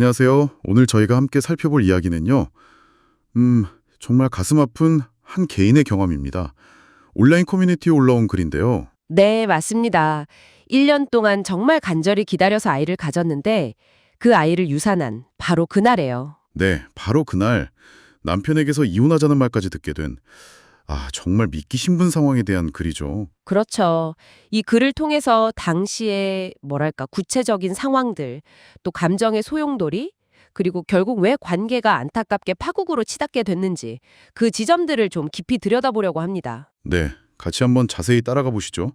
안녕하세요. 오늘 저희가 함께 살펴볼 이야기는요. 정말 가슴 아픈 한 개인의 경험입니다. 온라인 커뮤니티에 올라온 글인데요. 네, 맞습니다. 1년 동안 정말 간절히 기다려서 아이를 가졌는데 그 아이를 유산한 바로 그날이에요. 네, 바로 그날 남편에게서 이혼하자는 말까지 듣게 된 정말 믿기 힘든 상황에 대한 글이죠. 그렇죠. 이 글을 통해서 당시의 구체적인 상황들, 또 감정의 소용돌이, 그리고 결국 왜 관계가 안타깝게 파국으로 치닫게 됐는지 그 지점들을 좀 깊이 들여다보려고 합니다. 네, 같이 한번 자세히 따라가 보시죠.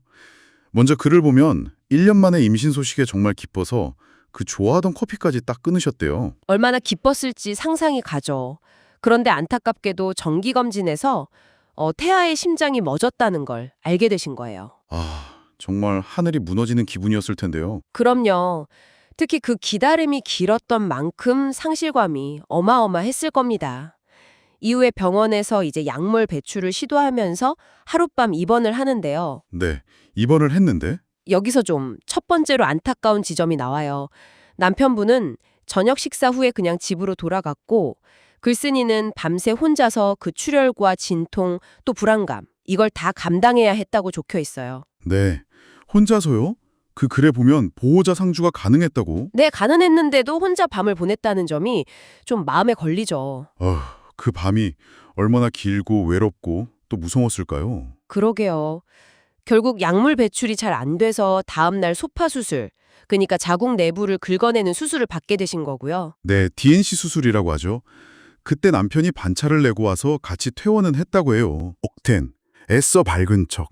먼저 글을 보면 1년 만에 임신 소식에 정말 기뻐서 그 좋아하던 커피까지 딱 끊으셨대요. 얼마나 기뻤을지 상상이 가죠. 그런데 안타깝게도 정기검진에서 태아의 심장이 멎었다는 걸 알게 되신 거예요. 정말 하늘이 무너지는 기분이었을 텐데요. 그럼요. 특히 그 기다림이 길었던 만큼 상실감이 어마어마했을 겁니다. 이후에 병원에서 이제 약물 배출을 시도하면서 하룻밤 입원을 하는데요. 네, 입원을 했는데 여기서 좀 첫 번째로 안타까운 지점이 나와요. 남편분은 저녁 식사 후에 그냥 집으로 돌아갔고 글쓴이는 밤새 혼자서 그 출혈과 진통 또 불안감 이걸 다 감당해야 했다고 적혀 있어요. 네, 혼자서요? 그 글에 보면 보호자 상주가 가능했다고? 네, 가난했는데도 혼자 밤을 보냈다는 점이 좀 마음에 걸리죠. 그 밤이 얼마나 길고 외롭고 또 무서웠을까요? 그러게요. 결국 약물 배출이 잘 안 돼서 다음날 소파 수술, 그러니까 자궁 내부를 긁어내는 수술을 받게 되신 거고요. 네, DNC 수술이라고 하죠. 그때 남편이 반차를 내고 와서 같이 퇴원은 했다고 해요. 옥텐, 애써 밝은 척.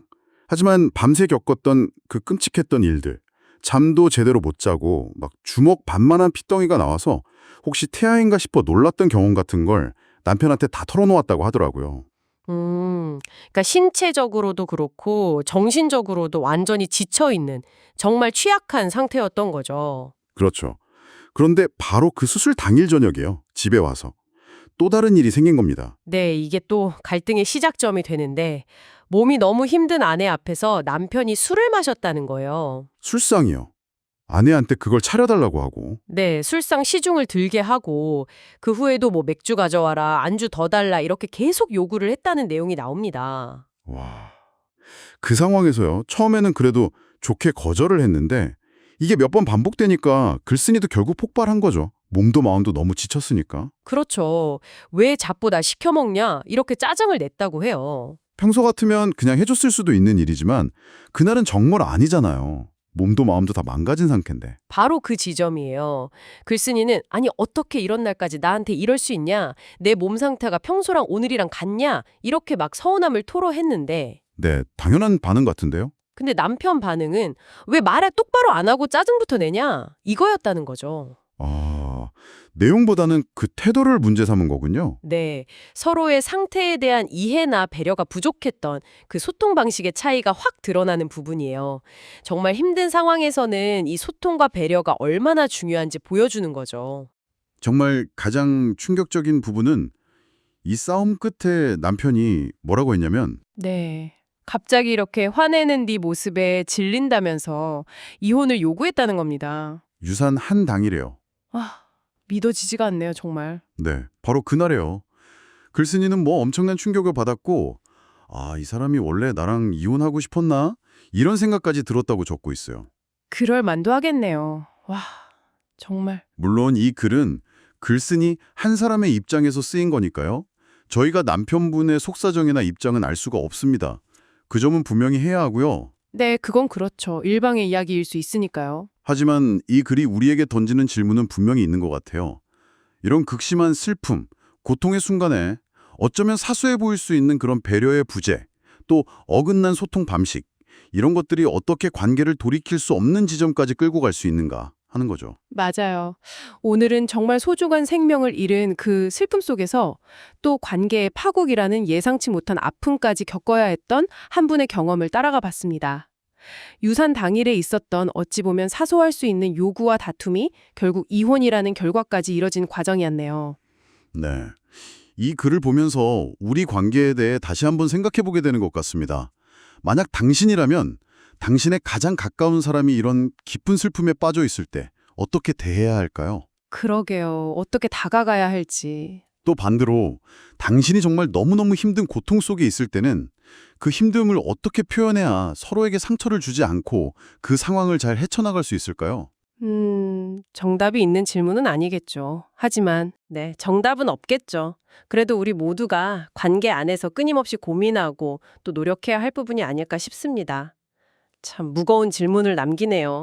하지만 밤새 겪었던 그 끔찍했던 일들, 잠도 제대로 못 자고 막 주먹 반만한 피덩이가 나와서 혹시 태아인가 싶어 놀랐던 경험 같은 걸 남편한테 다 털어놓았다고 하더라고요. 그러니까 신체적으로도 그렇고 정신적으로도 완전히 지쳐있는 정말 취약한 상태였던 거죠. 그렇죠. 그런데 바로 그 수술 당일 저녁이에요. 집에 와서. 또 다른 일이 생긴 겁니다. 네, 이게 또 갈등의 시작점이 되는데 몸이 너무 힘든 아내 앞에서 남편이 술을 마셨다는 거예요. 술상이요. 아내한테 그걸 차려달라고 하고. 네, 술상 시중을 들게 하고 그 후에도 뭐 맥주 가져와라, 안주 더 달라 이렇게 계속 요구를 했다는 내용이 나옵니다. 와. 그 상황에서요. 처음에는 그래도 좋게 거절을 했는데 이게 몇 번 반복되니까 글쓴이도 결국 폭발한 거죠. 몸도 마음도 너무 지쳤으니까. 그렇죠. 왜 자꾸 나 시켜먹냐 이렇게 짜증을 냈다고 해요. 평소 같으면 그냥 해줬을 수도 있는 일이지만 그날은 정말 아니잖아요. 몸도 마음도 다 망가진 상태인데. 바로 그 지점이에요. 글쓴이는 아니 어떻게 이런 날까지 나한테 이럴 수 있냐? 내 몸 상태가 평소랑 오늘이랑 같냐? 이렇게 막 서운함을 토로했는데 네, 당연한 반응 같은데요. 근데 남편 반응은 왜 말을 똑바로 안 하고 짜증부터 내냐? 이거였다는 거죠. 내용보다는 그 태도를 문제 삼은 거군요. 네, 서로의 상태에 대한 이해나 배려가 부족했던 그 소통 방식의 차이가 확 드러나는 부분이에요. 정말 힘든 상황에서는 이 소통과 배려가 얼마나 중요한지 보여주는 거죠. 정말 가장 충격적인 부분은 이 싸움 끝에 남편이 뭐라고 했냐면 네. 갑자기 이렇게 화내는 네 모습에 질린다면서 이혼을 요구했다는 겁니다. 유산 한 당이래요. 믿어지지가 않네요, 정말. 네, 바로 그날이에요. 글쓴이는 뭐 엄청난 충격을 받았고 이 사람이 원래 나랑 이혼하고 싶었나? 이런 생각까지 들었다고 적고 있어요. 그럴 만도 하겠네요. 와, 정말. 물론 이 글은 글쓴이 한 사람의 입장에서 쓰인 거니까요. 저희가 남편분의 속사정이나 입장은 알 수가 없습니다. 그 점은 분명히 해야 하고요. 네, 그건 그렇죠. 일방의 이야기일 수 있으니까요. 하지만 이 글이 우리에게 던지는 질문은 분명히 있는 것 같아요. 이런 극심한 슬픔, 고통의 순간에 어쩌면 사소해 보일 수 있는 그런 배려의 부재, 또 어긋난 소통 방식, 이런 것들이 어떻게 관계를 돌이킬 수 없는 지점까지 끌고 갈 수 있는가 하는 거죠. 맞아요. 오늘은 정말 소중한 생명을 잃은 그 슬픔 속에서 또 관계의 파국이라는 예상치 못한 아픔까지 겪어야 했던 한 분의 경험을 따라가 봤습니다. 유산 당일에 있었던 어찌 보면 사소할 수 있는 요구와 다툼이 결국 이혼이라는 결과까지 이뤄진 과정이었네요. 네. 이 글을 보면서 우리 관계에 대해 다시 한번 생각해 보게 되는 것 같습니다. 만약 당신이라면 당신의 가장 가까운 사람이 이런 깊은 슬픔에 빠져 있을 때 어떻게 대해야 할까요? 그러게요. 어떻게 다가가야 할지. 또 반대로 당신이 정말 너무너무 힘든 고통 속에 있을 때는 그 힘듦을 어떻게 표현해야 서로에게 상처를 주지 않고 그 상황을 잘 헤쳐나갈 수 있을까요? 정답이 있는 질문은 아니겠죠. 하지만, 네, 정답은 없겠죠. 그래도 우리 모두가 관계 안에서 끊임없이 고민하고 또 노력해야 할 부분이 아닐까 싶습니다. 참 무거운 질문을 남기네요.